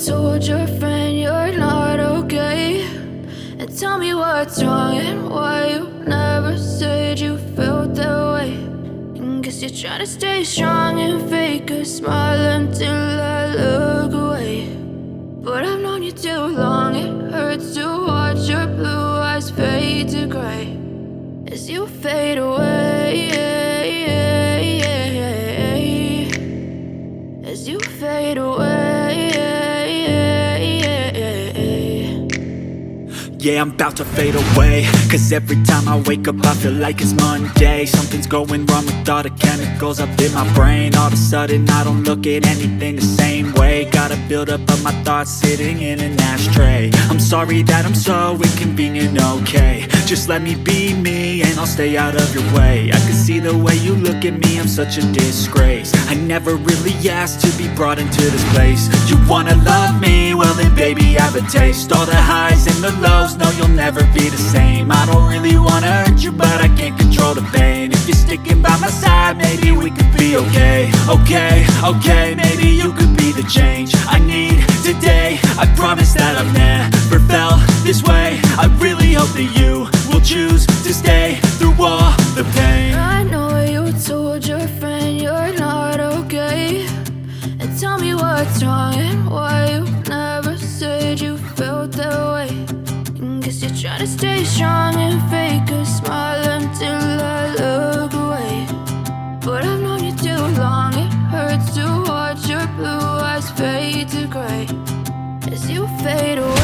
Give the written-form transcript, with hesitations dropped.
told your friend you're not okay, and tell me what's wrong and why you never said you felt that way. And guess you're trying to stay strong and fake a smile until I look away. But I've known you too long, it hurts to watch your blue eyes fade to gray as you fade away, as you fade away. Yeah, I'm about to fade away, cause every time I wake up I feel like it's Monday. Something's going wrong with all the chemicals up in my brain. All of a sudden I don't look at anything the same way. Got a buildup of my thoughts sitting in an ashtray. I'm sorry that I'm so inconvenient, okay. Just let me be me and I'll stay out of your way. I can see the way you look at me, I'm such a disgrace. I never really asked to be brought into this place. You wanna love me? Well then baby, have a taste. All the highs and the lows, no, you'll never be the same. I don't really wanna hurt you, but I can't control the pain. If you're sticking by my side, maybe we could be okay. Okay, maybe you could be the change I need today. I promise that I've never felt this way. I really hope that you will choose to stay through all the pain. I know you told your friend you're not okay, and tell me what's wrong and why you never said you felt that way. Guess you're trying to stay strong and fake a smile until I look away. But I've known you too long, it hurts to watch your blue eyes fade to gray as you fade away.